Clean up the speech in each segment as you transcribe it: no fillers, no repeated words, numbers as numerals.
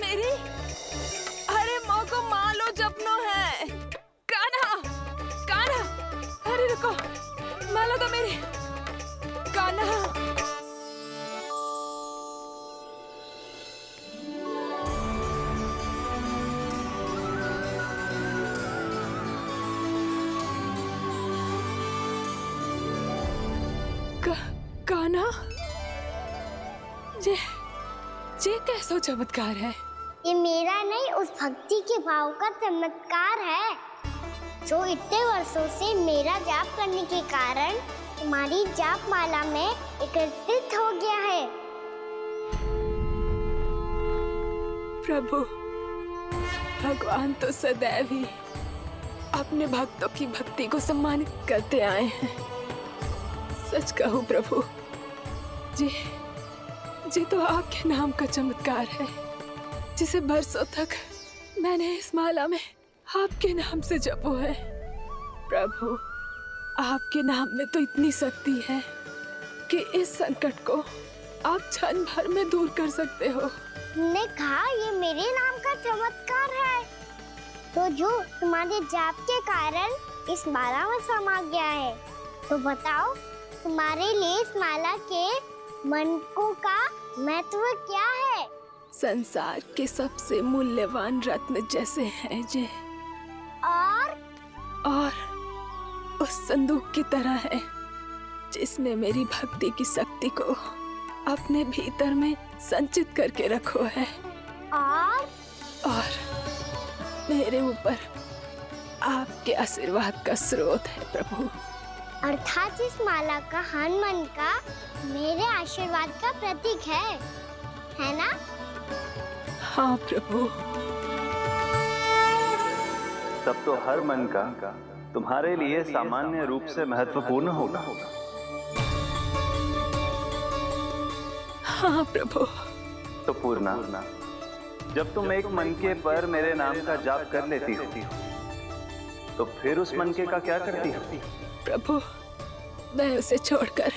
मेरी। अरे माँ को मालो जपनो है। कान्हा, कान्हा, अरे रुको, मालो तो मेरी। कान्हा, कान्हा, ये कैसा चमत्कार है? ये मेरा नहीं, उस भक्ति के भाव का चमत्कार है जो इतने वर्षों से मेरा जाप करने के कारण तुम्हारी जाप माला में एकत्रित हो गया है। प्रभु, भगवान तो सदैव ही अपने भक्तों की भक्ति को सम्मानित करते आए हैं। सच कहूं प्रभु, जी तो आपके नाम का चमत्कार है, जिसे बरसों तक मैंने इस माला में आपके नाम से जपो है। प्रभु, आपके नाम में तो इतनी शक्ति है कि इस संकट को आप क्षण भर में दूर कर सकते हो। तुमने कहा ये मेरे नाम का चमत्कार है, तो जो तुम्हारे जाप के कारण इस माला में समा गया है, तो बताओ तुम्हारे लिए इस माला के मनकों का महत्व क्या है? संसार के सबसे मूल्यवान रत्न जैसे हैं जे, और उस संदूक की तरह है जिसने मेरी भक्ति की शक्ति को अपने भीतर में संचित करके रखो है। और मेरे ऊपर आपके आशीर्वाद का स्रोत है प्रभु। अर्थात इस माला का हनुमान का मेरे आशीर्वाद का प्रतीक है ना? हाँ प्रभु। तब तो हर मन का तुम्हारे लिए सामान्य रूप से महत्वपूर्ण होगा। हाँ प्रभु। तो पूर्णा, जब तुम एक मनके पर मेरे नाम का जाप कर लेती हो, तो फिर उस मनके का क्या करती हो? प्रभु, मैं उसे छोड़कर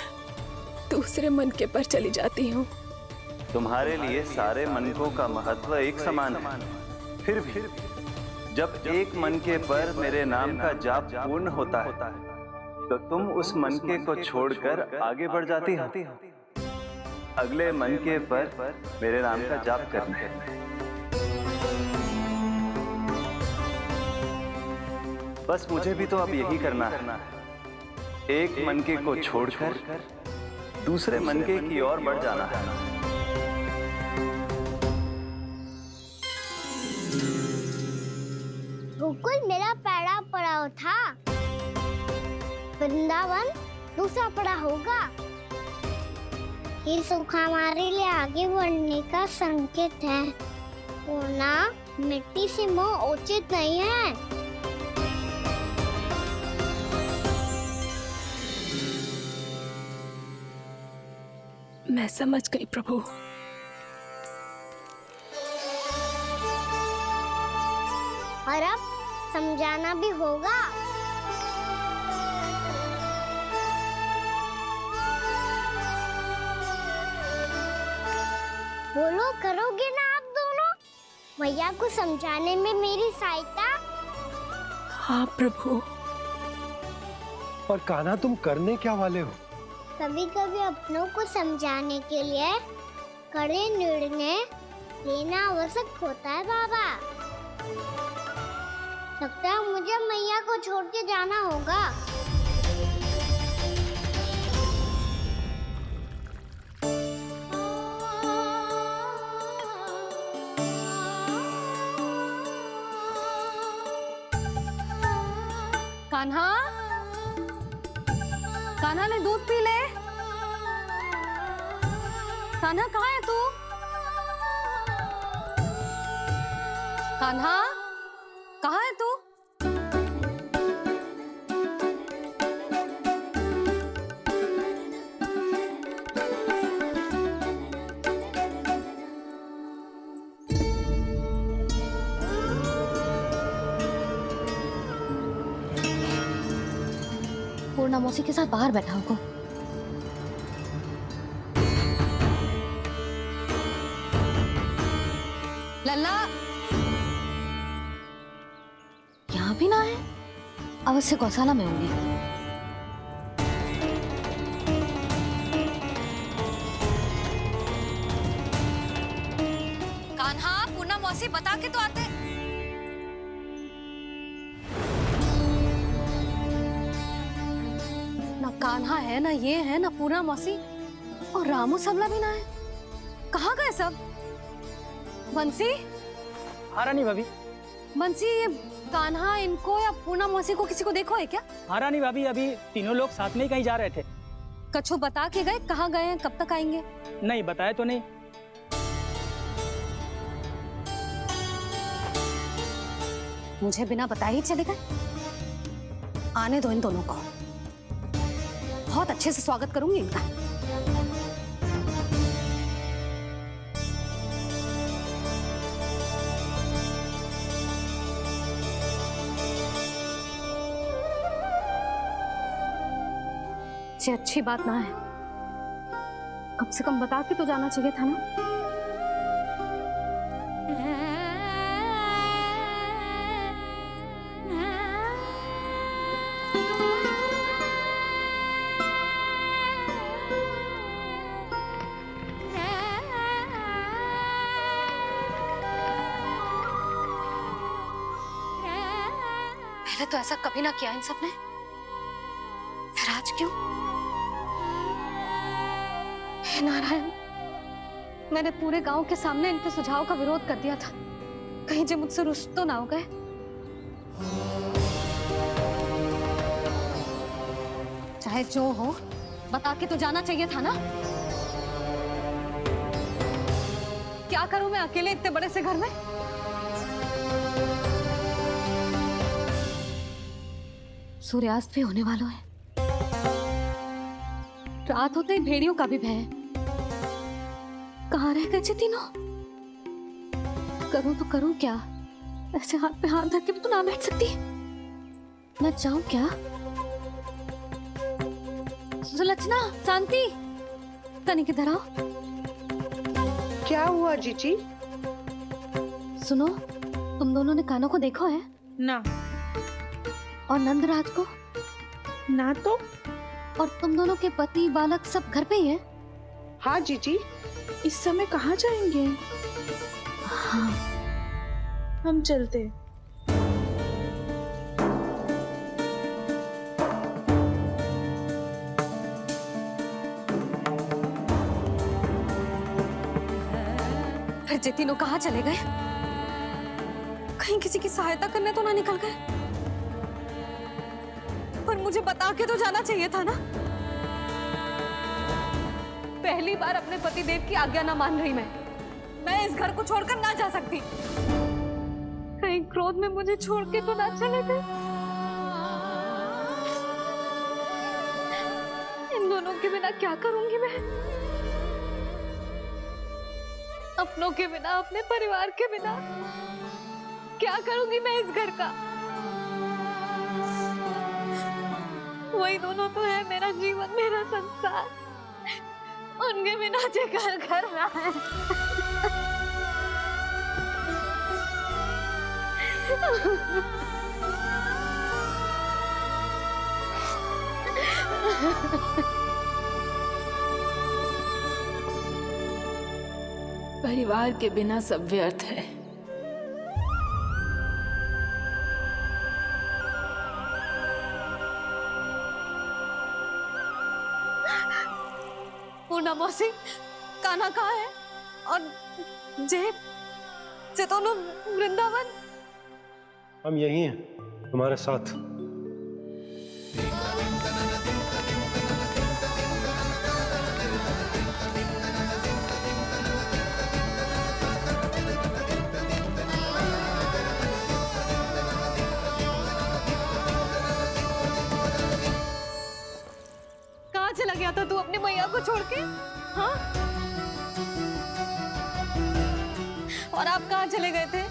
दूसरे मनके पर चली जाती हूँ। तुम्हारे लिए सारे मनकों का महत्व एक समान है। फिर भी जब एक मनके पर मेरे नाम का जाप पूर्ण होता है, तो तुम उस मनके को छोड़कर आगे बढ़ जाती हो अगले मनके पर मेरे नाम का जाप करने। बस मुझे भी तो अब यही करना है, एक मनके को छोड़कर दूसरे मनके की ओर बढ़ जाना है। गोकुल मेरा पहला पड़ाव था, वृंदावन दूसरा पड़ा होगा। ये सुख हमारे लिए आगे बढ़ने का संकेत है। पूर्णा, मिट्टी से मोह उचित नहीं है। मैं समझ गई प्रभु। और अब समझाना भी होगा। बोलो, करोगे ना आप दोनों? भैया को समझाने में मेरी सहायता? हाँ प्रभु। और कान्हा, तुम करने क्या वाले हो? कभी कभी अपनों को समझाने के लिए कड़े निर्णय लेना आवश्यक होता है बाबा। लगता है मुझे मैया को छोड़ के जाना होगा। कान्हा, कान्हा ने दूध पी ले। कान्हा, कहाँ है तू? कान्हा, कहाँ है तू? पूर्णा मौसी के साथ बाहर बैठा होगा। लल्ला यहाँ भी ना है, अवश्य गौशाला में होंगे। कान्हा, पूर्णा मौसी बता के तो आते। ना कान्हा है, ना ये है, ना पूर्णा मौसी, और रामू सबला भी ना है। कहाँ गए सब? बंसी? हाँ रानी भाभी। बंसी, ये कान्हा इनको या पूर्णा मौसी को किसी को देखो है क्या? हाँ रानी भाभी, अभी तीनों लोग साथ में ही कहीं जा रहे थे। कछु बता के गए कहाँ गए हैं, कब तक आएंगे? नहीं बताया तो नहीं। मुझे बिना बताए ही चले गए? आने दो इन दोनों को, बहुत अच्छे से स्वागत करूंगी इनका। ये अच्छी बात ना है, कम से कम बता के तो जाना चाहिए था ना। पहले तो ऐसा कभी ना किया इन सब ने, फिर आज क्यों? हे नारायण, मैंने पूरे गांव के सामने इनके सुझाव का विरोध कर दिया था, कहीं जे मुझसे रुष्ट तो ना हो गए। चाहे जो हो, बता के तो जाना चाहिए था ना। क्या करूं मैं अकेले इतने बड़े से घर में? सूर्यास्त भी होने वाला है, रात होते ही भेड़ियों का भी भय है। कहाँ रह गए तीनों? करूं तो करूं क्या? ऐसे हाथ पे हाथ धर के भी तो ना बैठ सकती। मैं जाऊं क्या? सुलक्षणा, शांति, कनी किधर आओ। क्या हुआ जीजी? सुनो, तुम दोनों ने कानों को देखो है? ना। और नंदराज को? ना तो। और तुम दोनों के पति बालक सब घर पे ही है? हाँ जीजी, इस समय कहाँ जाएंगे? हाँ। हम चलते। फिर जे तीनों कहाँ चले गए? कहीं किसी की सहायता करने तो ना निकल गए? पर मुझे बता के तो जाना चाहिए था ना। पहली बार अपने पति देव की आज्ञा ना मान रही मैं इस घर को छोड़कर ना जा सकती। कहीं क्रोध में मुझे छोड़ के तो ना चले गए। इन दोनों के बिना क्या करूंगी मैं? अपनों के बिना, अपने परिवार के बिना क्या करूंगी मैं इस घर का? वही दोनों तो है मेरा जीवन, मेरा संसार। उनके बिना जे घर घर रहा है। परिवार के बिना सब व्यर्थ है। पूर्णा मौसी, कान्हा कहाँ है? और जे दोनों वृंदावन? हम यही हैं, तुम्हारे साथ। कहाँ चला गया था तू अपनी मैया को छोड़ के? हाँ? और आप कहाँ चले गए थे?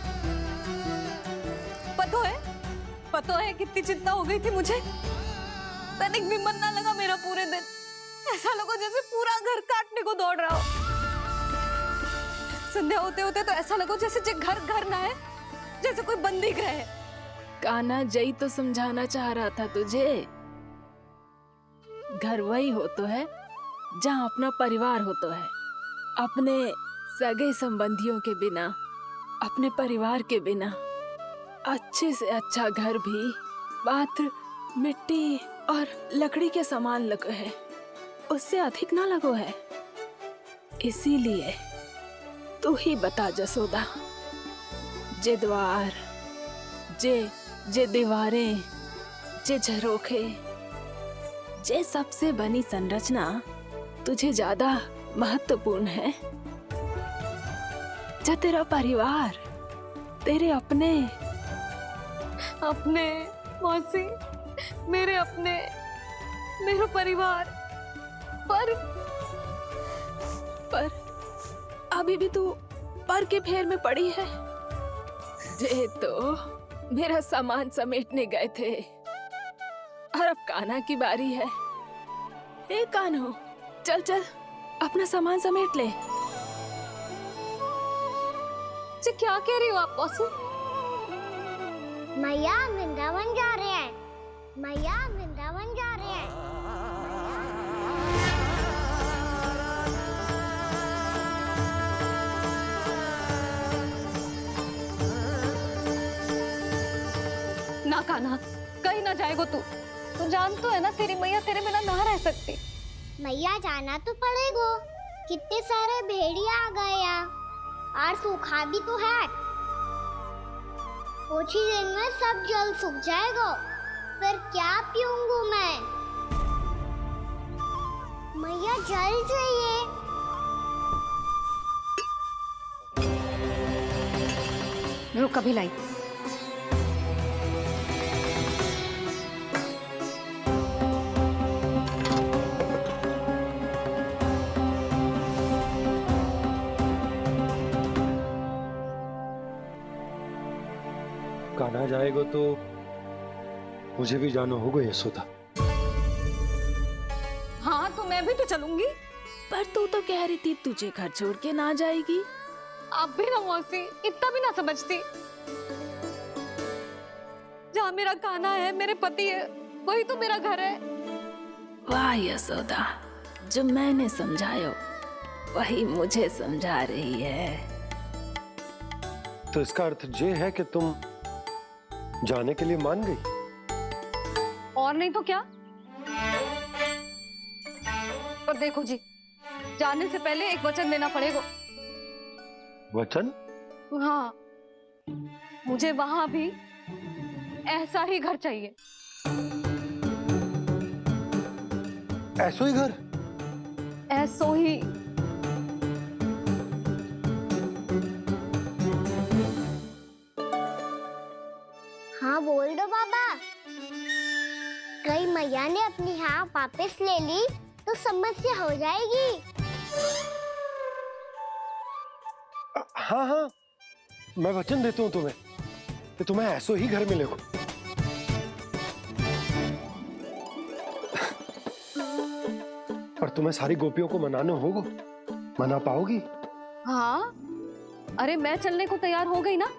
पता है कितनी चिंता हो गई थी मुझे। तनिक भी मन ना लगा मेरा पूरे दिन। ऐसा लगा जैसे पूरा घर काटने को दौड़ रहा हो। संध्या होते होते तो ऐसा लगो जैसे जे घर घर ना है, जैसे कोई बंदी गृह है। कान्हा जई तो समझाना चाह रहा था तुझे। घर वही हो तो है जहाँ अपना परिवार हो तो है। अपने सगे संबंधियों के बिना, अपने परिवार के बिना अच्छे से अच्छा घर भी पात्र मिट्टी और लकड़ी के समान लगो है, उससे अधिक ना लगो है। इसीलिए तू ही बता जसोदा, जे द्वार, जे दीवारें, जे झरोखे, जे सबसे बनी संरचना तुझे ज्यादा महत्वपूर्ण है? जो तेरा परिवार, तेरे अपने मौसी, मेरे अपने, मेरा परिवार, पर अभी भी तू पर के फेर में पड़ी है। जे तो मेरा सामान समेटने गए थे और अब कान्हा की बारी है। ए कान्हो, चल चल अपना सामान समेट ले। जी क्या कह रही हो आप मौसी? मैया वृंदावन जा रहे हैं, मैया वृंदावन जा रहे हैं। ना कान्हा, कहीं ना जाएगो तू जान तो है ना तेरी मैया तेरे बिना ना रह सकती। मैया जाना तो पड़ेगा, कितने सारे भेड़िया आ गए यहाँ और सूखा भी तो है। कुछ ही दिन में सब जल सूख जाएगा, फिर क्या पीऊंगी मैं? मैया जल चाहिए। रुक अभी लाई। कान्हा जाएगा तो मुझे भी जाना होगा यशोदा। हाँ तो मैं भी तो चलूंगी। पर तू तो कह रही थी तुझे घर छोड़ के ना जाएगी। आप भी ना मौसी, इतना भी ना समझती। जहाँ मेरा कान्हा है, मेरे पति है, वही तो मेरा घर है। वाह यशोदा, जो मैंने समझायो वही मुझे समझा रही है। तो इसका अर्थ ये है कि तुम जाने के लिए मान गई? और नहीं तो क्या। पर देखो जी, जाने से पहले एक वचन देना पड़ेगा। वचन? हाँ, मुझे वहां भी ऐसा ही घर चाहिए। ऐसो ही घर? ऐसो ही। हाँ बोल दो बाबा। कहीं मैया ने अपनी हाँ वापस ले ली तो समस्या हो जाएगी। हाँ हाँ, मैं वचन देता हूँ तुम्हें कि तुम्हें ऐसो ही घर मिलेगा। पर तुम्हें सारी गोपियों को मनाना होगा। मना पाओगी? हाँ, अरे मैं चलने को तैयार हो गई ना।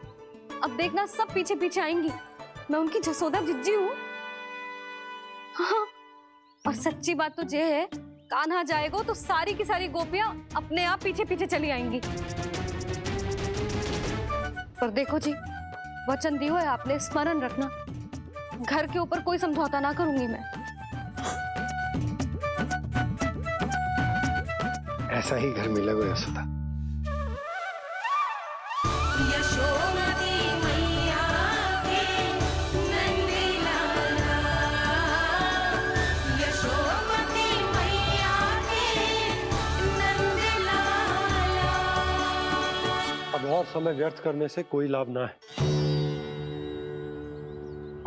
अब देखना सब पीछे पीछे आएंगी। मैं उनकी जसोदा जिज्जी हूँ। हाँ, और सच्ची बात तो ये है, कान्हा जाएगा तो सारी की सारी गोपियां अपने आप पीछे पीछे चली आएंगी। पर देखो जी, वचन दियो है आपने, स्मरण रखना। घर के ऊपर कोई समझौता ना करूंगी मैं। ऐसा ही घर मिलेगा यशोदा। अब और समय व्यर्थ करने से कोई लाभ ना है।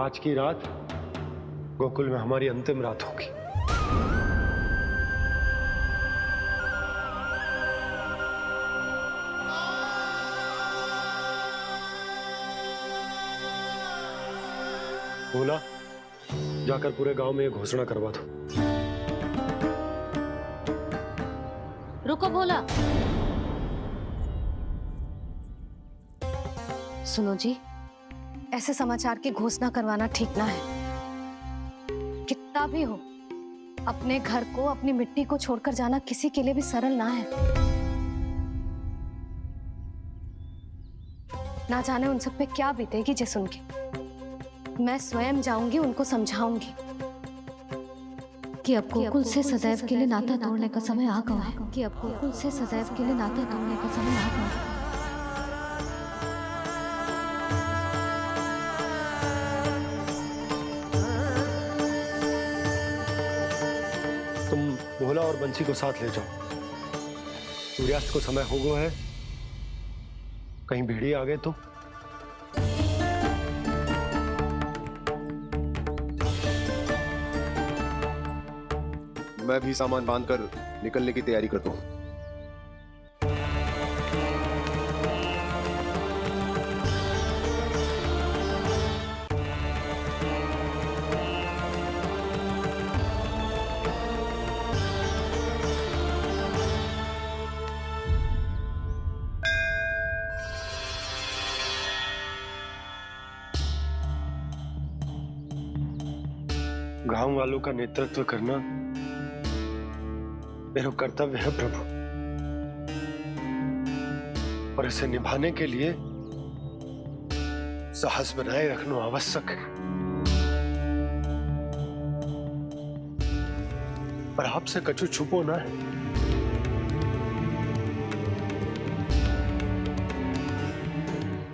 आज की रात गोकुल में हमारी अंतिम रात होगी। बोला, जाकर पूरे गांव में ये घोषणा करवा दो। रुको भोला, सुनो जी, ऐसे समाचार की घोषणा करवाना ठीक ना है। कितना भी हो, अपने घर को, अपनी मिट्टी को छोड़कर जाना किसी के लिए भी सरल ना है। ना जाने उन सब पे क्या बीतेगी जे सुन के। मैं स्वयं जाऊंगी, उनको समझाऊंगी कि अब गोकुल से सदैव के लिए नाता तोड़ने का समय आ गया है, कि अब गोकुल से सदैव के लिए नाता तोड़ने का समय आ गया है। तुम भोला और बंसी को साथ ले जाओ। सूर्यास्त को समय हो गया है, कहीं भेड़िए आ गए तो। मैं भी सामान बांधकर निकलने की तैयारी करता हूँ। गांव वालों का नेतृत्व करना मेरा कर्तव्य है प्रभु, और इसे निभाने के लिए साहस बनाए रखना आवश्यक है। पर आपसे कछु छुपो ना है।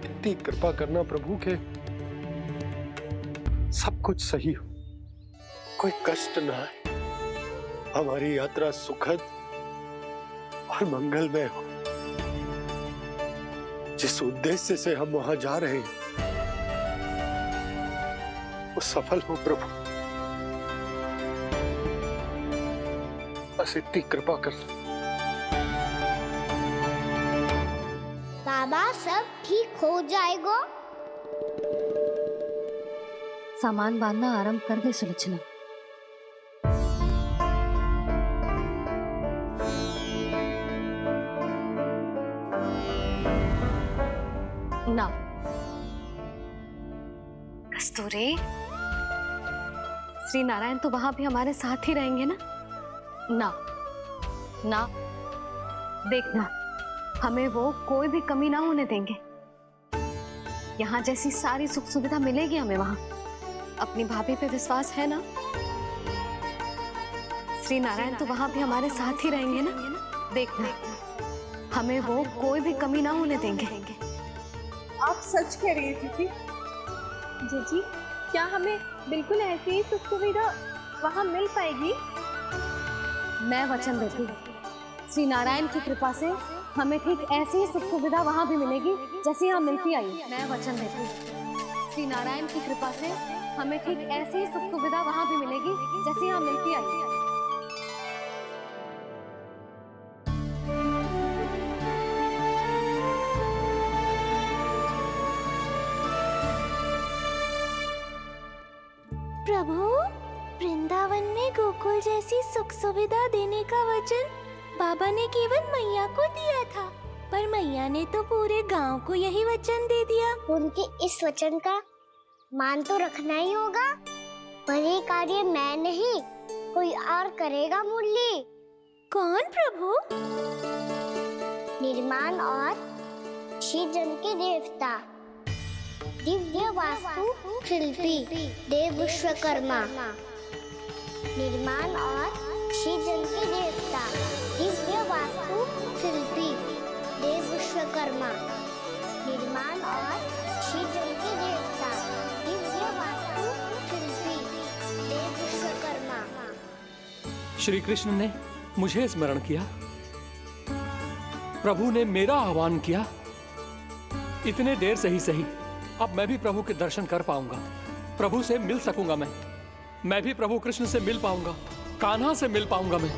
इतनी कृपा करना प्रभु के सब कुछ सही हो, कोई कष्ट ना है, हमारी यात्रा सुखद और मंगलमय हो। जिस उद्देश्य से हम वहां जा रहे हैं वो सफल हो प्रभु, बस इतनी कृपा कर। बाबा सब ठीक हो जाएगा। सामान बांधना आरंभ कर दे सुलोचना। ना कस्तूरी, श्री नारायण तो वहां भी हमारे साथ ही रहेंगे ना? ना ना, देखना, हमें वो कोई भी कमी ना होने देंगे। यहाँ जैसी सारी सुख सुविधा मिलेगी हमें वहां। अपनी भाभी पे विश्वास है ना? श्री नारायण तो वहां भी हमारे साथ ही रहेंगे ना? देखना, हमें वो कोई भी कमी ना होने देंगे। आप सच कह रही है जीजी। जीजी, क्या हमें बिल्कुल ऐसी ही सुख सुविधा वहाँ मिल पाएगी? मैं वचन देती हूँ, श्री नारायण की कृपा से हमें ठीक ऐसी ही सुख सुविधा वहाँ भी मिलेगी जैसी यहाँ मिलती आई। मैं वचन देती हूँ, श्री नारायण की कृपा से हमें ठीक ऐसी ही सुख सुविधा वहाँ भी मिलेगी जैसी यहाँ मिलती आई। प्रभु, वृंदावन में गोकुल जैसी सुख सुविधा देने का वचन बाबा ने केवल मैया को दिया था, पर मैया ने तो पूरे गांव को यही वचन दे दिया। उनके इस वचन का मान तो रखना ही होगा, पर ये कार्य मैं नहीं, कोई और करेगा। मुरली कौन प्रभु? निर्माण और सृजन के देवता, दिव्य वास्तु शिल्पी देव विश्वकर्मा। निर्माण और सृजन के देवता, दिव्य वास्तु शिल्पी देव विश्वकर्मा। निर्माण और सृजन के देवता, दिव्य वास्तु शिल्पी देव विश्वकर्मा। श्री कृष्ण ने मुझे स्मरण किया, प्रभु ने मेरा आह्वान किया। इतने देर से ही सही, अब मैं भी प्रभु के दर्शन कर पाऊंगा, प्रभु से मिल सकूंगा। मैं भी प्रभु कृष्ण से मिल पाऊंगा, कान्हा से मिल पाऊंगा मैं।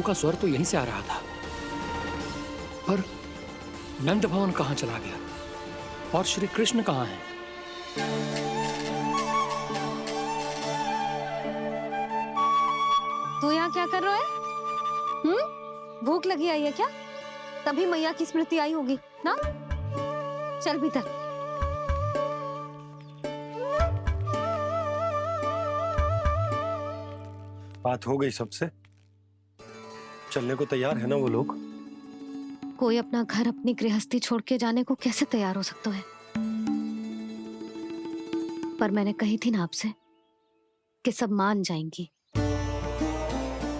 का स्वर तो यहीं से आ रहा था, पर नंद भवन कहाँ चला गया और श्री कृष्ण कहाँ हैं? तू यहाँ क्या कर रहा है? भूख लगी आई है क्या? तभी मैया की स्मृति आई होगी ना? चल भीतर। बात हो गई सबसे? चलने को तैयार है ना वो लोग? कोई अपना घर अपनी गृहस्थी छोड़ के जाने को कैसे तैयार हो सकता है? पर मैंने कही थी ना आपसे कि सब मान जाएंगी।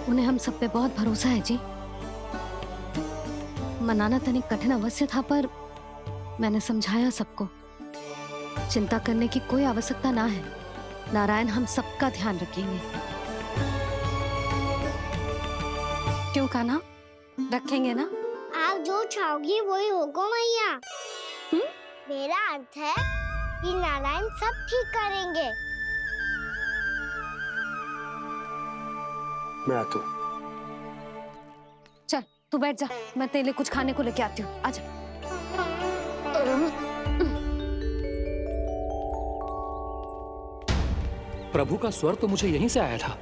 उन्हें हम सब पे बहुत भरोसा है जी। मनाना तनिक कठिन अवश्य था, पर मैंने समझाया सबको। चिंता करने की कोई आवश्यकता ना है। नारायण हम सबका ध्यान रखेंगे। क्यों कान्हा, रखेंगे ना? आप जो चाहोगी वही होगा मैया। मेरा अर्थ है कि नारायण सब ठीक करेंगे। मैं आता हूँ। चल तू बैठ जा, मैं तेरे लिए कुछ खाने को लेके आती हूँ। आजा। प्रभु का स्वर तो मुझे यहीं से आया था,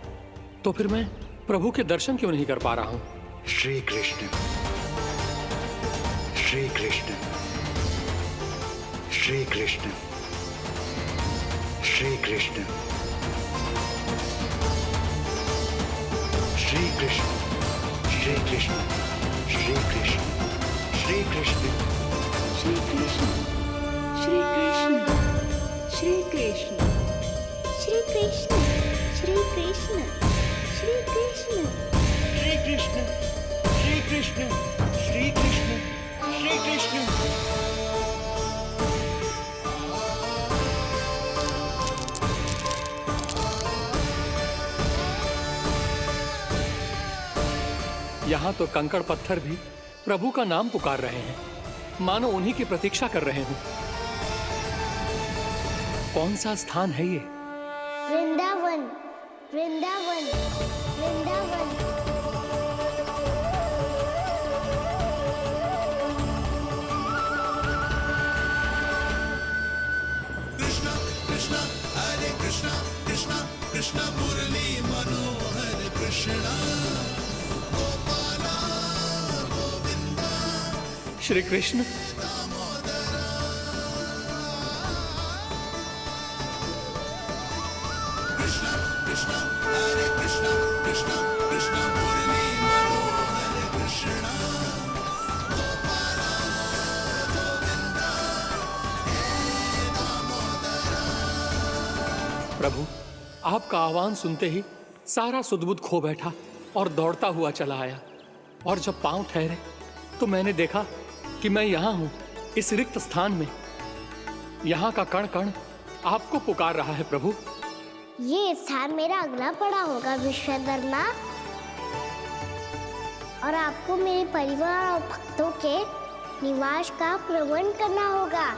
तो फिर मैं प्रभु के दर्शन क्यों नहीं कर पा रहा हूँ? श्री कृष्ण, श्री कृष्ण, श्री कृष्ण, श्री कृष्ण, श्री कृष्ण, श्री कृष्ण, श्री कृष्ण, श्री कृष्ण, श्री कृष्ण, श्री कृष्ण, श्री कृष्ण, श्री कृष्ण, श्री कृष्ण, श्री कृष्ण, श्री कृष्ण, श्री कृष्ण, श्री कृष्ण, श्री कृष्ण। यहाँ तो कंकड़ पत्थर भी प्रभु का नाम पुकार रहे हैं, मानो उन्हीं की प्रतीक्षा कर रहे हैं। कौन सा स्थान है ये? वृंदावन, वृंदावन, वृंदावन। श्री कृष्ण, प्रभु आपका आह्वान सुनते ही सारा सुध-बुध खो बैठा और दौड़ता हुआ चला आया। और जब पांव ठहरे तो मैंने देखा कि मैं यहाँ हूँ, इस रिक्त स्थान में। यहाँ का कण कण आपको पुकार रहा है प्रभु। ये स्थान मेरा अगला पड़ा होगा विश्वकर्मा, और आपको मेरे परिवार और भक्तों के निवास का प्रबंध करना होगा।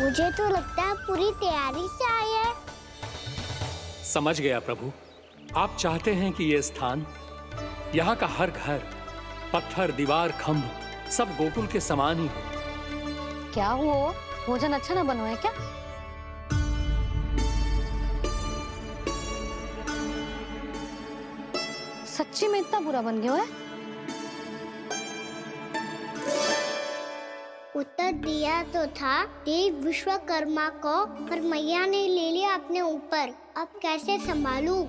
मुझे तो लगता है पूरी तैयारी से आए हैं। समझ गया प्रभु, आप चाहते हैं कि ये स्थान, यहाँ का हर घर, पत्थर, दीवार, खम्भ सब गोकुल के समान ही हो। क्या हुआ? भोजन अच्छा ना बनो है क्या? सच्ची में इतना बुरा बन गया है? उत्तर दिया तो था देव विश्वकर्मा को, पर मैया ने ले लिया अपने ऊपर। अब कैसे संभालूं?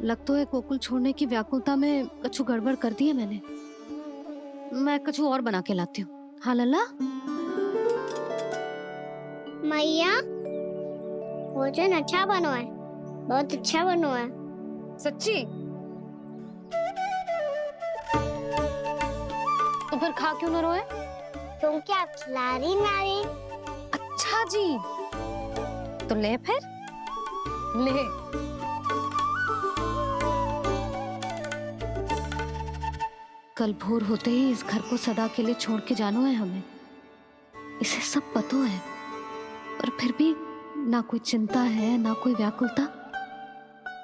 लग तो है गोकुल छोड़ने की व्याकुलता में कछु गड़बड़ कर दी है मैंने। मैं कछु और बना के लाती हूँ। हाँ लल्ला? मैया, भोजन अच्छा बनो है, बहुत अच्छा बनो है। सच्ची? तो फिर खा क्यों न रोए? तुम क्या खिला रही नारी? अच्छा जी, तो ले फिर ले। कल भोर होते ही इस घर को सदा के लिए छोड़ के जाना है हमें, इसे सब पता है, और फिर भी ना कोई चिंता है ना कोई व्याकुलता।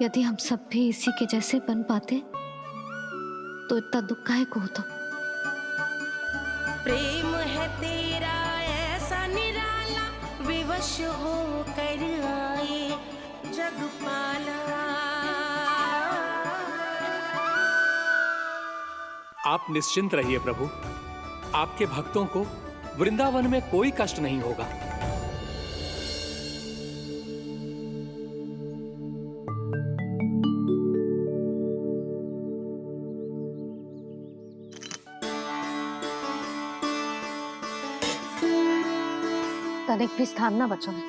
यदि हम सब भी इसी के जैसे बन पाते तो इतना दुख काहे को होता। प्रेम है तेरा ऐसा निराला, विवश हो कर आए जग पाला। आप निश्चिंत रहिए प्रभु, आपके भक्तों को वृंदावन में कोई कष्ट नहीं होगा। तनिक भी स्थान ना बचो है,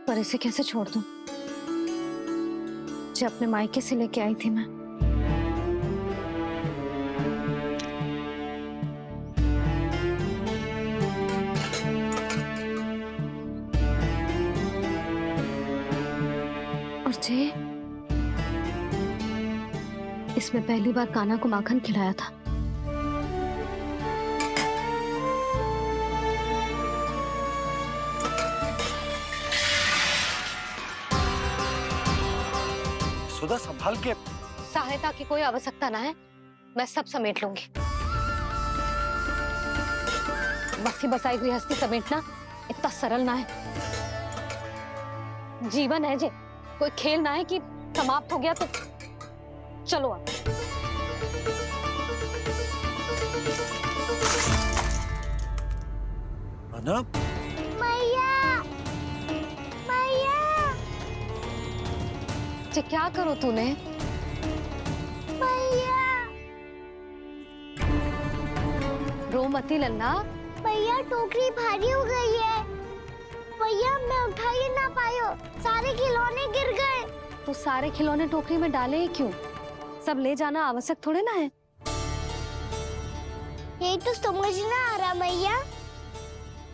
पर इसे कैसे छोड़ दूं जो अपने मायके से लेके आई थी मैं। और जे इसमें पहली बार कान्हा को माखन खिलाया था। सुधा संभाल के। सहायता की कोई आवश्यकता ना है, मैं सब समेट लूंगी। बसी बसाई गृहस्थी समेटना इतना सरल ना है। जीवन है जे, कोई खेल ना है कि समाप्त हो गया तो चलो आप। अना? मैया, मैया, जे क्या करो तूने? मैया, रो मती लल्ला। भैया टोकरी भारी हो गई है। भैया मैं उठा ही ना पायो, सारे खिलौने गिर गए। तो सारे खिलौने टोकरी में डाले ही क्यों? सब ले जाना आवश्यक थोड़े ना है। यही तो समझ ना आ रहा मैया,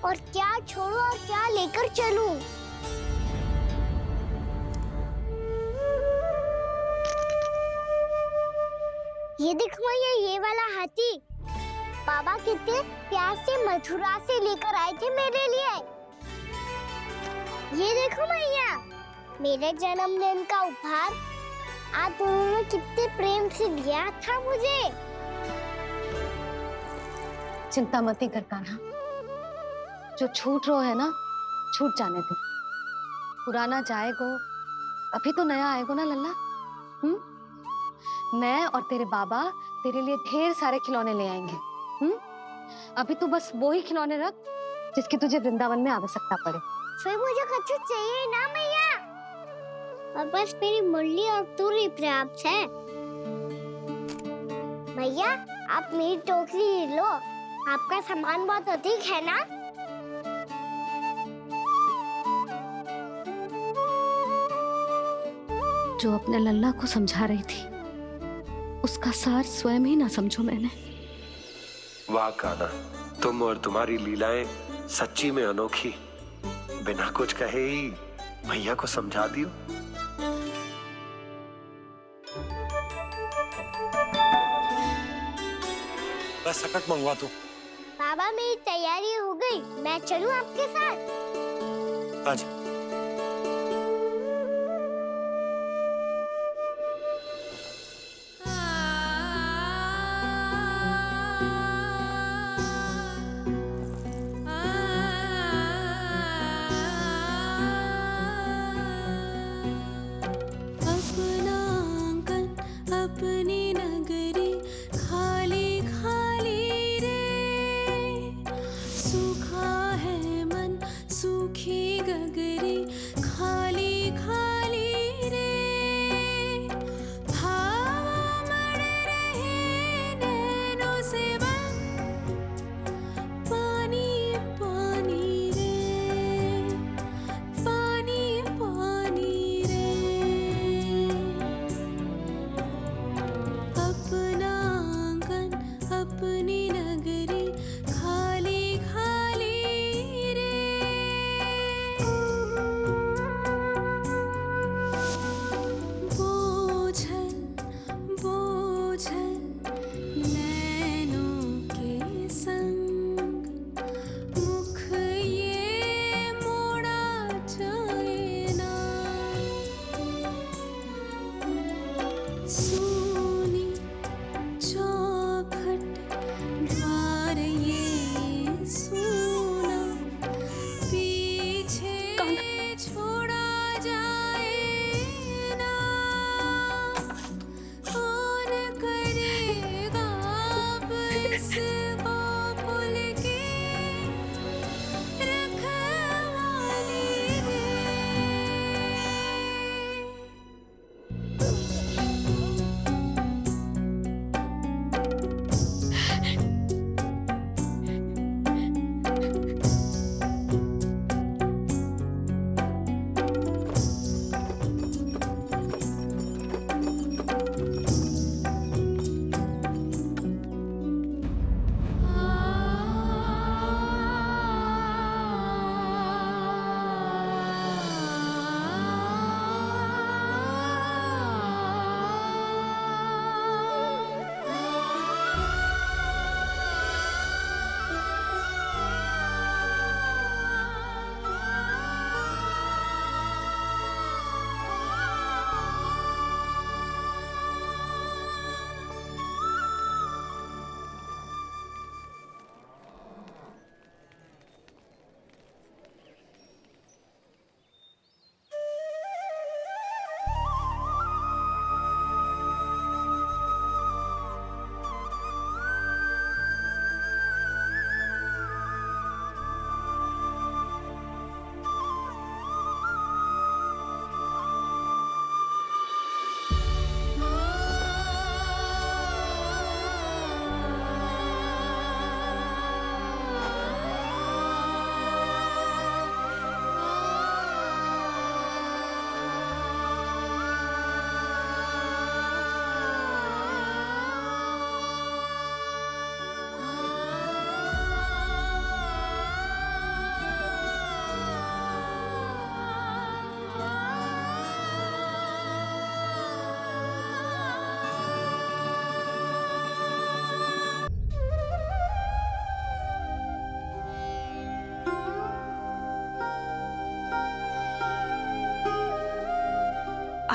और क्या छोड़ू और क्या लेकर चलूं? ये देखो मैया, ये वाला हाथी बाबा कितने प्यार से मथुरा से लेकर आए थे मेरे लिए। ये देखो मैया, मेरे जन्मदिन का उपहार आप उन्होंने कितने प्रेम से दिया था मुझे। चिंता मत कर कान्हा, जो छूट रो है ना छूट जाने दे। पुराना जाएगो, अभी तो नया आएगो ना लल्ला। मैं और तेरे बाबा तेरे लिए ढेर सारे खिलौने ले आएंगे। अभी तू बस वो ही खिलौने रख जिसकी तुझे वृंदावन में आवश्यकता पड़े। फिर मुझे कुछ चाहिए ना मैया, और बस मेरी मुरली और तुरी पर्याप्त है। भैया आप मेरी टोकरी ले लो, आपका सामान बहुत अधिक है ना। जो अपने लल्ला को समझा रही थी उसका सार स्वयं ही ना समझो मैंने। वाह कान्हा, तुम और तुम्हारी लीलाएं सच्ची में अनोखी। बिना कुछ कहे ही भैया को समझा दियो। बस सकट मंगवा दो। बाबा मेरी तैयारी हो गई, मैं चलूं आपके साथ? आजा। अपनी नगरी खाली खाली रे, सूखा है मन सूखी गगरी खाली खाली रे, भाव मर रहे नैनों से बन पानी पानी रे, पानी पानी रे। अपना आंगन अपनी नगरी खाली खाली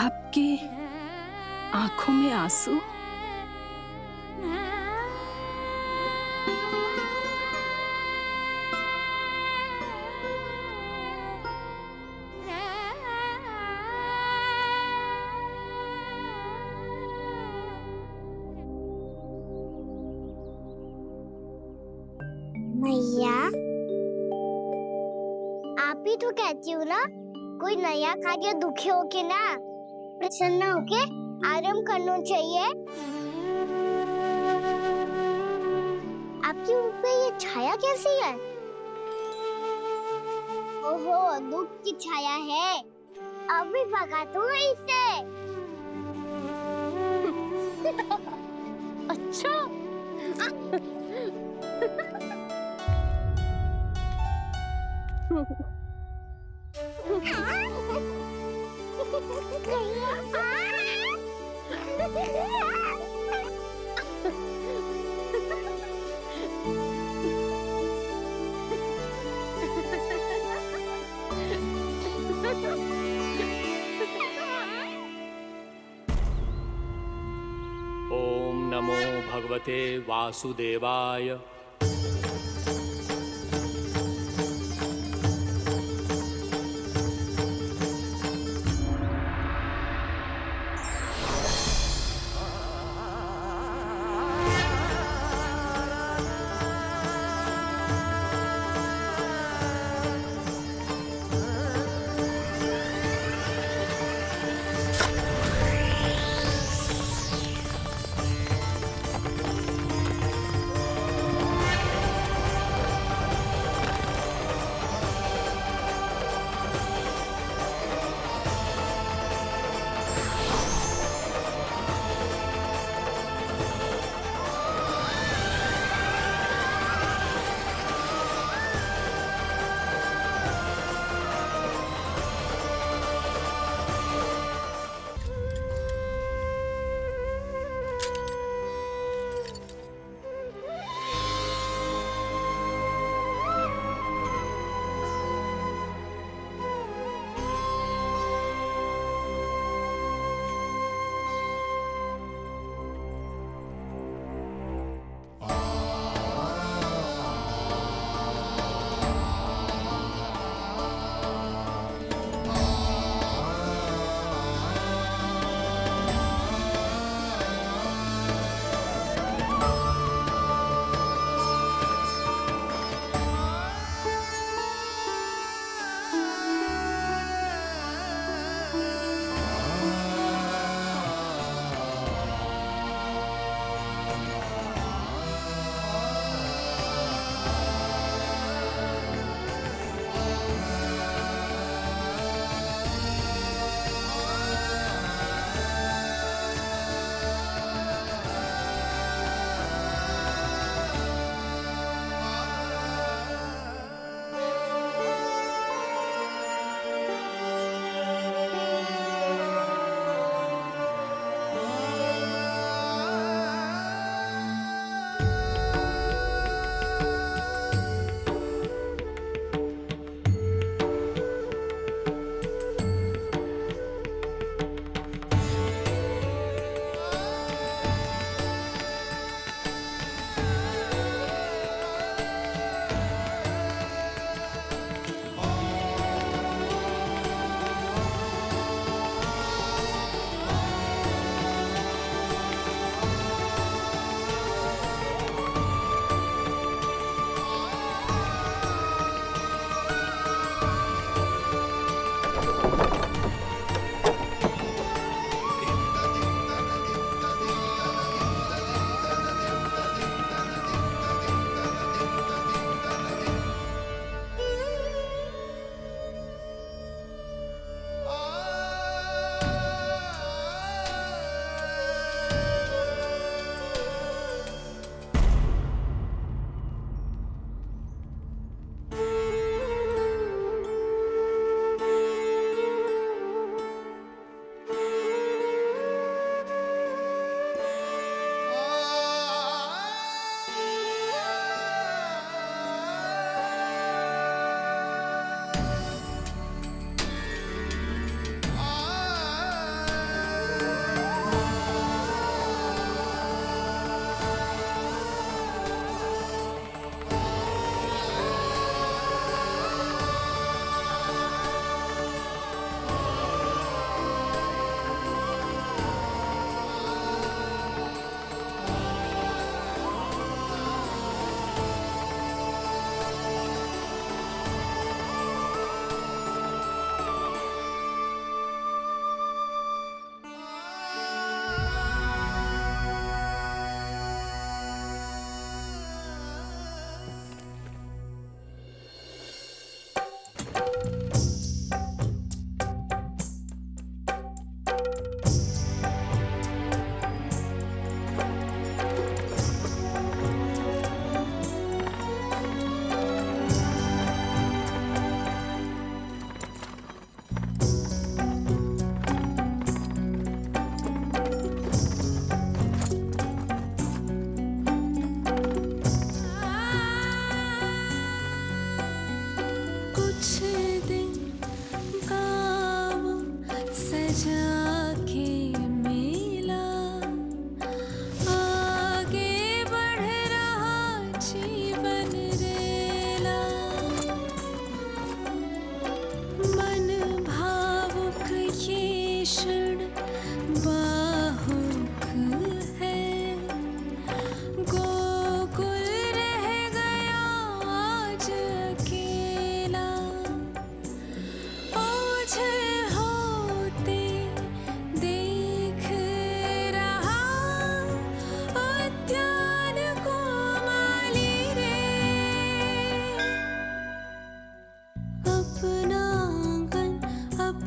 आपकी आंखों में आंसू? मैया, आप ही तो कहती हो ना, कोई नया कार्य दुखी होके ना प्रसन्न होके आराम करना चाहिए। आपकी मुख पे ये छाया कैसी है? ओहो, दुख की छाया है। अभी भगा दूंगा इसे। अच्छा। ओम नमो भगवते वासुदेवाय।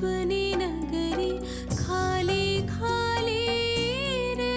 अपनी नगरी खाली खाली रे।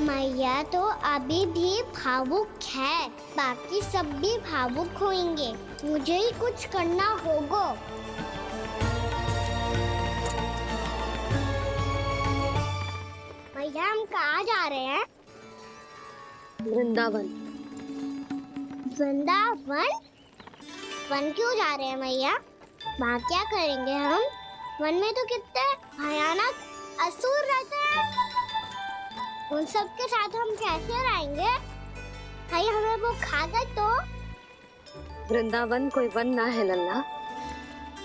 मैया तो अभी भी भावुक है, बाकी सब भी भावुक होंगे। मुझे ही कुछ करना होगा। मैया हम कहाँ जा रहे हैं? वृंदावन। वृंदावन? वन क्यों जा रहे हैं मैया? वहाँ क्या करेंगे हम? वन में तो कितने भयानक असुर रहते हैं। उन सब के साथ हम कैसे रहेंगे? कहीं हमें वो खा गए तो? वृंदावन कोई वन ना है लल्ला,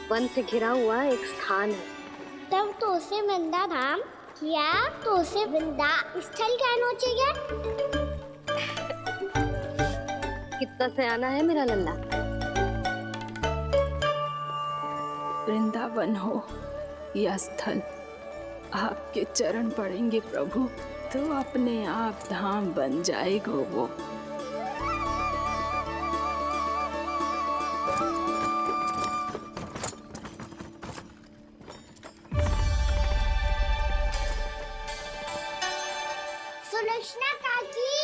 वन से घिरा हुआ एक स्थान है। तब तो उसे वृंदा धाम या तो उसे वृंदा स्थल कहना चाहिए। कितना सयाना है मेरा लल्ला। वृंदावन हो या स्थल, आपके चरण पड़ेंगे प्रभु तो अपने आप धाम बन जाएगा वो। सुलक्षणा काकी,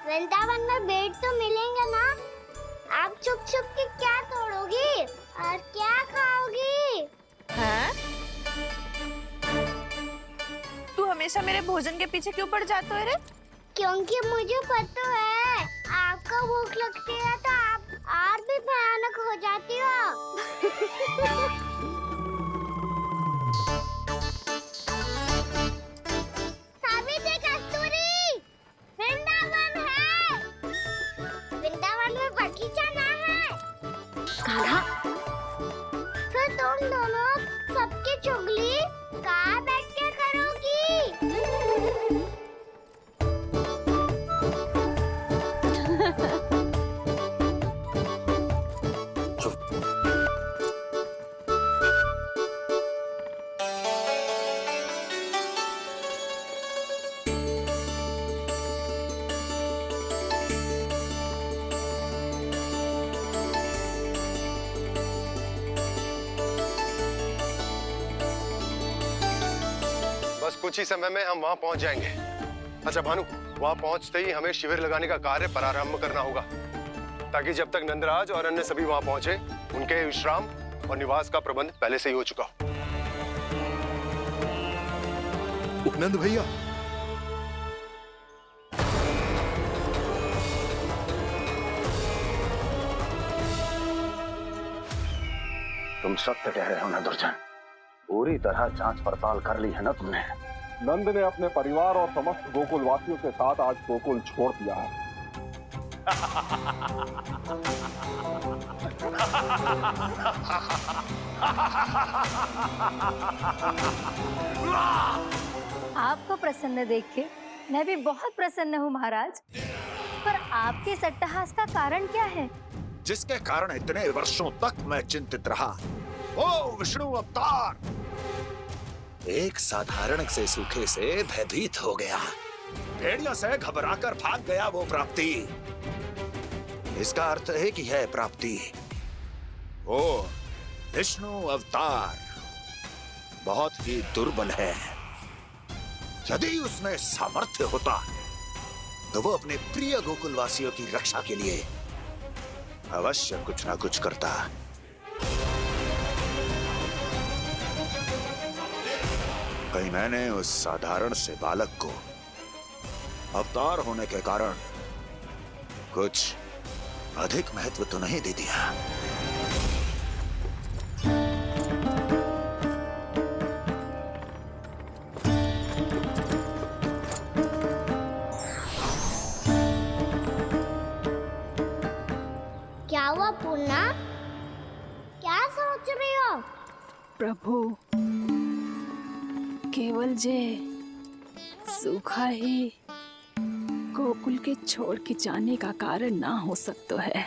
वृंदावन में बेट तो मिलेंगे ना? आप छुप छुप के क्या तोड़ोगी और क्या खाओगी? हाँ? तू हमेशा मेरे भोजन के पीछे क्यों पड़ जाता है रे? क्योंकि मुझे पता है आपको भूख लगती है तो आप और भी भयानक हो जाती हो। सावित्री, कस्तूरी, वृंदावन है। वृंदावन में बगीचा ना है। कान्हा, फिर तुम दोनों सबकी चुगली कहाँ बैठ के करोगी? बस कुछ ही समय में हम वहां पहुंच जाएंगे। अच्छा भानु, वहां पहुंचते ही हमें शिविर लगाने का कार्य प्रारंभ करना होगा, ताकि जब तक नंदराज और अन्य सभी वहां पहुंचे उनके विश्राम और निवास का प्रबंध पहले से ही हो चुका हो। उपनंद भैया, तुम सत्य कह रहे हो ना दुर्जन, पूरी तरह जांच पड़ताल कर ली है ना तुमने? नंद ने अपने परिवार और समस्त गोकुल वासियों के साथ आज गोकुल छोड़ दिया है। आपको प्रसन्न देख के मैं भी बहुत प्रसन्न हूँ महाराज, पर आपके इस अट्टहास का कारण क्या है? जिसके कारण इतने वर्षों तक मैं चिंतित रहा। ओ विष्णु अवतार, एक साधारण से सूखे से भयभीत हो गया, भेड़ियों से घबराकर भाग गया वो प्राप्ति। इसका अर्थ है कि यह प्राप्ति ओ विष्णु अवतार बहुत ही दुर्बल है। यदि उसमें सामर्थ्य होता तो वो अपने प्रिय गोकुल वासियों की रक्षा के लिए अवश्य कुछ ना कुछ करता। कहीं मैंने उस साधारण से बालक को अवतार होने के कारण कुछ अधिक महत्व तो नहीं दे दिया। क्या हुआ पूर्णा? क्या सोच रही हो? प्रभु, केवल जे सूखा ही गोकुल के छोड़ के जाने का कारण ना हो सकता है,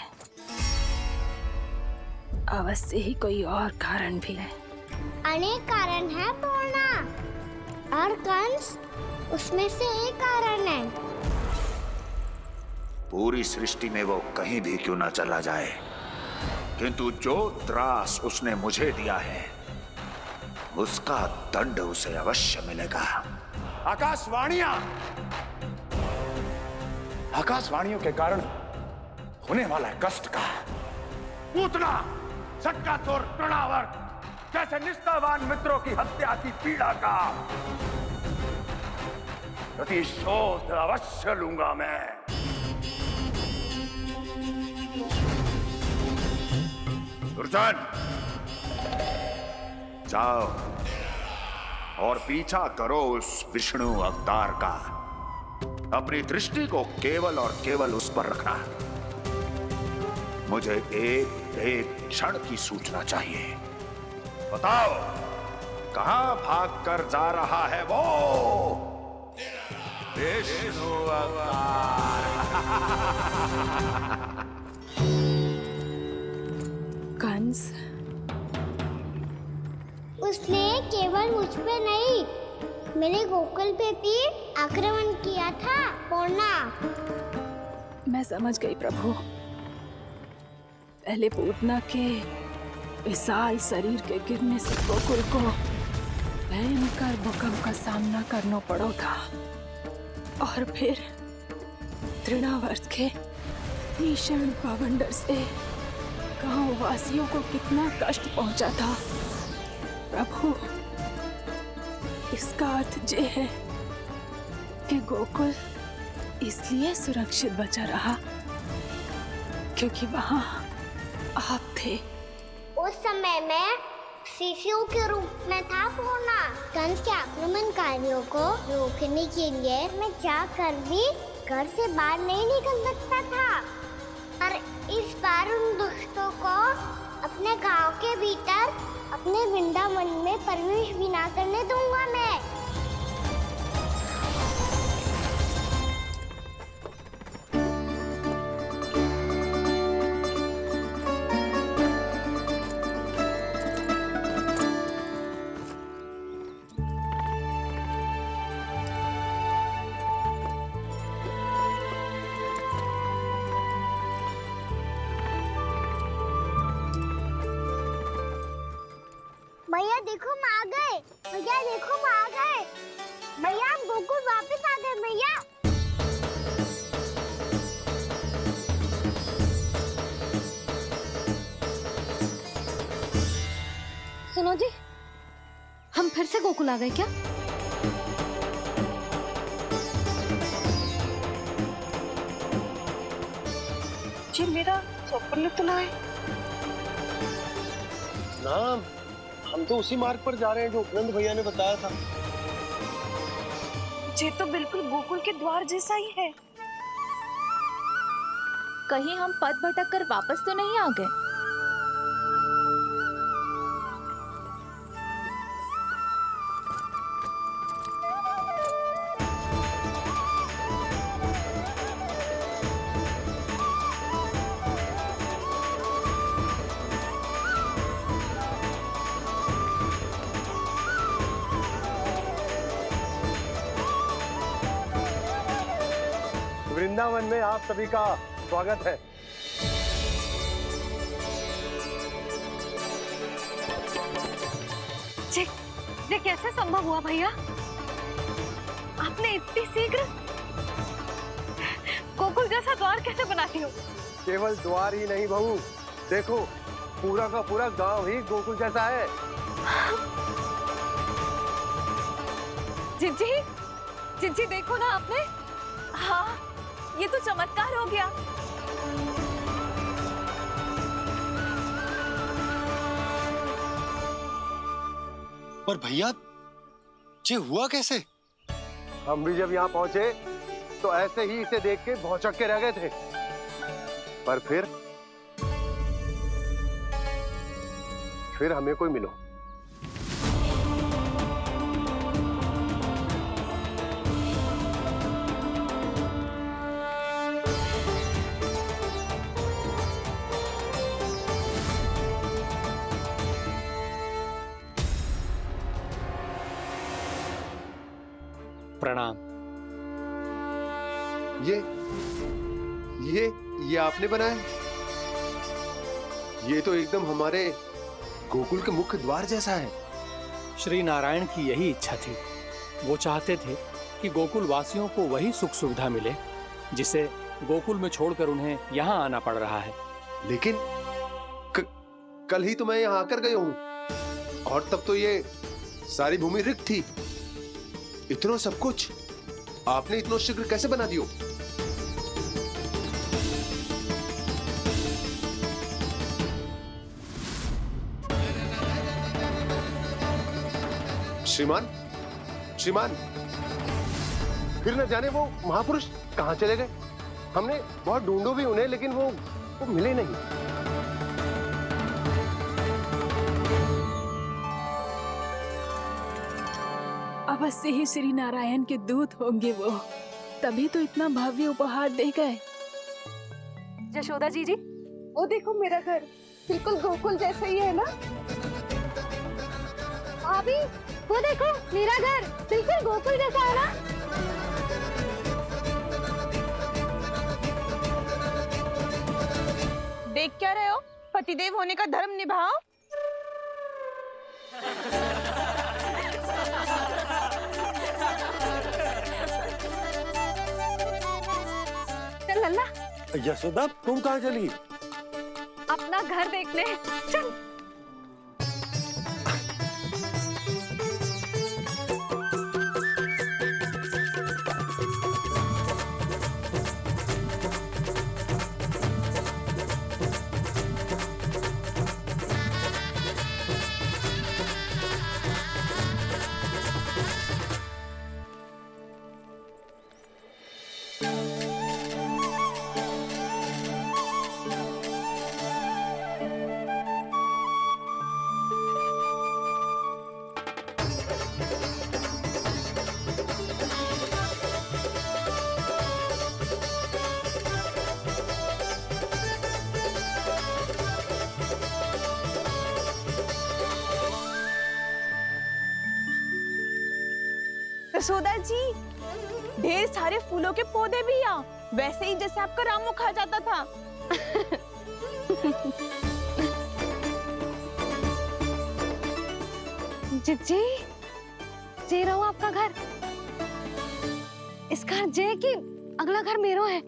अवश्य ही कोई और कारण भी है। अनेक कारण है पूर्णा, और कंस उसमें से एक कारण है। पूरी सृष्टि में वो कहीं भी क्यों ना चला जाए, किंतु जो त्रास उसने मुझे दिया है उसका दंड उसे अवश्य मिलेगा। आकाशवाणियों के कारण होने वाला कष्ट का, पूतना, सटका चोर तृणावर जैसे निष्ठावान मित्रों की हत्या की पीड़ा का प्रतिशोध अवश्य लूंगा मैं। दुर्जन, जाओ और पीछा करो उस विष्णु अवतार का। अपनी दृष्टि को केवल और केवल उस पर रखना। मुझे एक क्षण की सूचना चाहिए। बताओ, कहां भागकर जा रहा है वो विष्णु अवतार? कंस, उसने केवल मुझ पे नहीं, मेरे गोकुल पे भी आक्रमण किया था पूर्णा। मैं समझ गई प्रभु। पहले पूतना के विशाल शरीर के गिरने से गोकुल को भयंकर भूकंप का सामना करना पड़ा था, और फिर तृणावर्त के भीषण पावंडर से गांव वासियों को कितना कष्ट पहुंचा था। प्रभु, इसका अर्थ ये है कि गोकुल इसलिए सुरक्षित बचा रहा क्योंकि वहां आप थे। उस समय मैं शिशु के रूप में था पूर्णा। कंस के आक्रमणकारियों को रोकने के लिए मैं जाकर भी घर से बाहर नहीं निकल सकता था, और इस बार उन दुष्टों को अपने गांव के भीतर, अपने वृंदावन में प्रवेश भी ना करने दूंगा मैं। भैया देखो हम आ गए, भैया देखो हम आ गए, भैया हम गोकुल वापस आ गए भैया। सुनो जी, हम फिर से गोकुल आ गए क्या? जी मेरा स्वप्न तो ना है। ना, हम तो उसी मार्ग पर जा रहे हैं जो उपनंद भैया ने बताया था। ये तो बिल्कुल गोकुल के द्वार जैसा ही है। कहीं हम पथ भटक कर वापस तो नहीं आ गए? वृंदावन में आप सभी का स्वागत है। ये कैसे संभव हुआ भैया? आपने इतनी शीघ्र? जैसा द्वार कैसे बनाती हूँ? केवल द्वार ही नहीं बहू, देखो पूरा का पूरा गांव ही गोकुल जैसा है। जिज्जी, जिज्जी देखो ना आपने। हाँ, ये तो चमत्कार हो गया। पर भैया ये हुआ कैसे? हम भी जब यहाँ पहुंचे तो ऐसे ही इसे देख के भौचक के रह गए थे, पर फिर हमें कोई मिलो। प्रणाम। ये आपने बनाया? ये तो एकदम हमारे गोकुल के मुख्य द्वार जैसा है। श्री नारायण की यही इच्छा थी। वो चाहते थे कि गोकुल वासियों को वही सुख सुविधा मिले जिसे गोकुल में छोड़कर उन्हें यहाँ आना पड़ रहा है। लेकिन कल ही तो मैं यहाँ आकर गया हूँ और तब तो ये सारी भूमि रिक्त थी। इतना सब कुछ आपने इतना शीघ्र कैसे बना दियो? श्रीमान, फिर न जाने वो महापुरुष कहां चले गए। हमने बहुत ढूंढो भी उन्हें, लेकिन वो मिले नहीं। अवश्य ही श्री नारायण के दूत होंगे वो, तभी तो इतना भव्य उपहार दे गए। यशोदा जी जी, वो देखो मेरा घर बिल्कुल गोकुल जैसा ही है ना। भाभी, वो देखो मेरा घर बिल्कुल गोकुल जैसा है ना। देख क्या रहे हो? पतिदेव होने का धर्म निभाओ। चल लल्ला, यशोदा तुम कहाँ चली? अपना घर देखने चल। यशोदा जी, ढेर सारे फूलों के पौधे भी यहाँ, वैसे ही जैसे आपका रामू खा जाता था। जिज्जी, जे रहो आपका घर। इस घर जे की अगला घर मेरो है।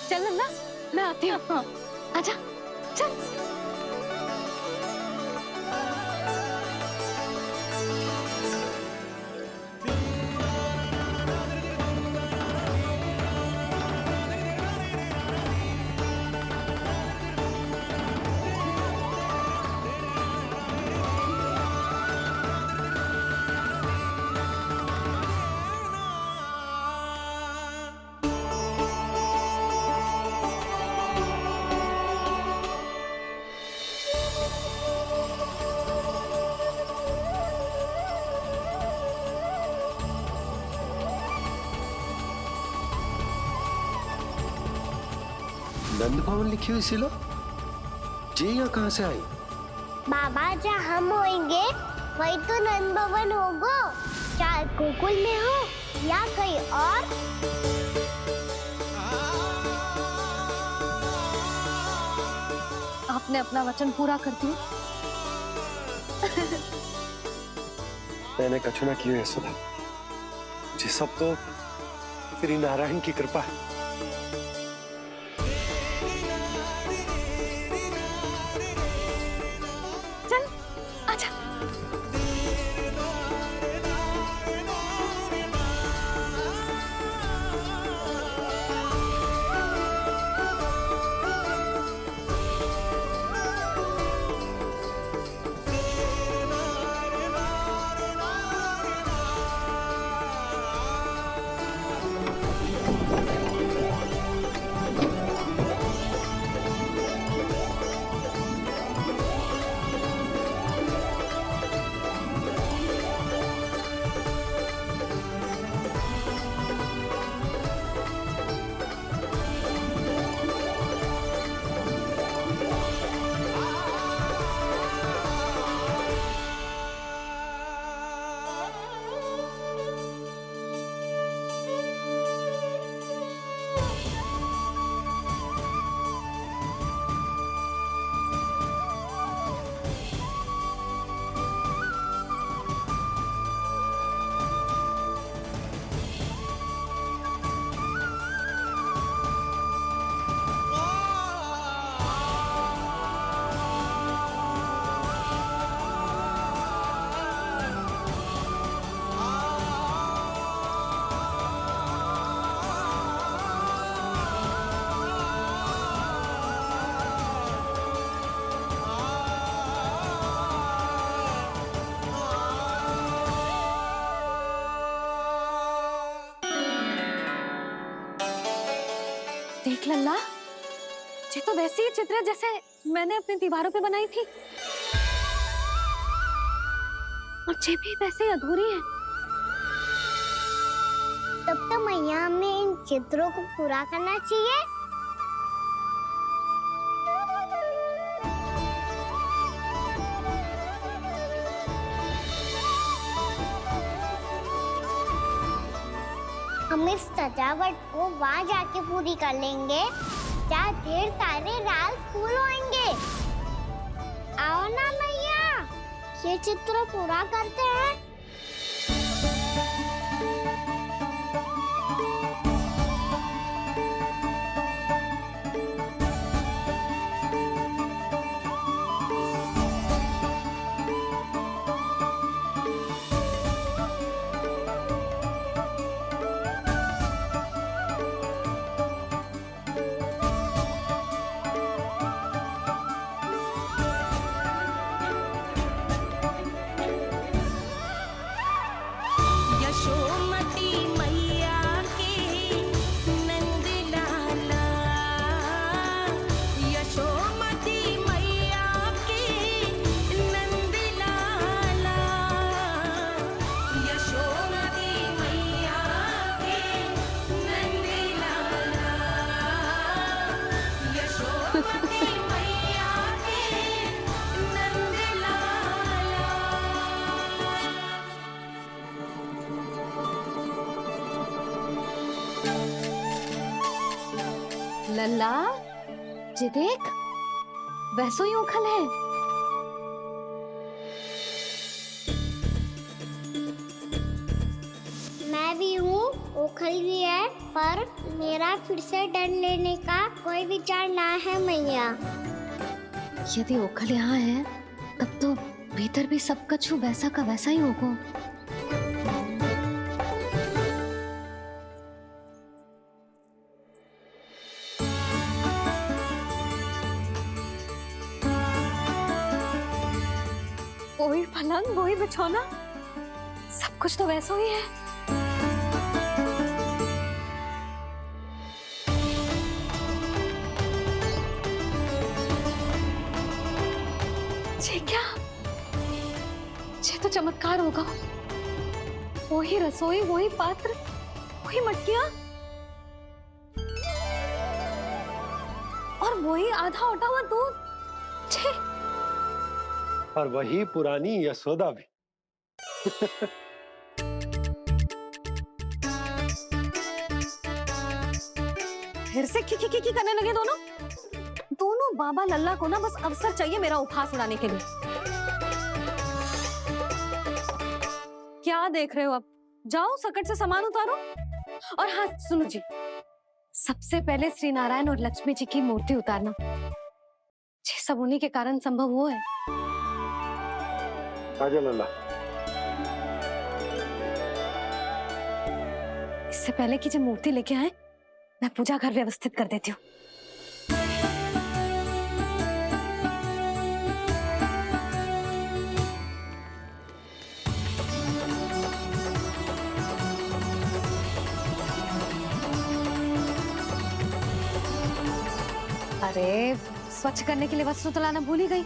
चल लल्ला, मैं आती हूँ। हाँ, आजा, चल। नंद भवन लिखी हुई सिलो, जे यहाँ कहाँ से आई? बाबा, जहाँ हम होंगे वही तो नंद भवन होगा। चाहे गोकुल में हो या कहीं और। आपने अपना वचन पूरा कर दिया। मैंने कछु ना किए यशोदा, ये सब तो श्री नारायण की कृपा है। चल आजा। देख लल्ला, ये तो वैसी ही चित्र है जैसे मैंने अपनी दीवारों पे बनाई थी, और ये भी वैसे ही अधूरी है। तब तो मैया हमें इन चित्रों को पूरा करना चाहिए। हम इस सजावट को वहाँ जाके पूरी कर लेंगे जहाँ ढेर सारे लाल फूल होंगे। आओ ना मैया, ये चित्र पूरा करते हैं। लल्ला, ये देख, वैसो ही उखल है। मैं भी हूँ, ओखल भी है, पर मेरा फिर से डर लेने का कोई विचार ना है मैया। यदि ओखल यहाँ है, तब तो भीतर भी सब कछु वैसा का वैसा ही होगा। वही पलंग, वही बिछौना, सब कुछ तो वैसा ही है। ये क्या? ये तो चमत्कार होगा। वही रसोई, वही पात्र, वही मटकियां, और वही आधा उटा हुआ दूध। छे! और वही पुरानी यशोदा भी। फिर से की करने लगे दोनों बाबा लल्ला को ना बस अवसर चाहिए मेरा उपहास उड़ाने के लिए। क्या देख रहे हो? अब जाओ सकट से सामान उतारो। और हाँ सुनो जी, सबसे पहले श्री नारायण और लक्ष्मी जी की मूर्ति उतारना। ये सब उन्हीं के कारण संभव हुआ है। लल्ला। इससे पहले कि जो मूर्ति लेके आए, मैं पूजा घर व्यवस्थित कर देती हूँ। अरे स्वच्छ करने के लिए वस्त्र तो लाना भूल ही गई।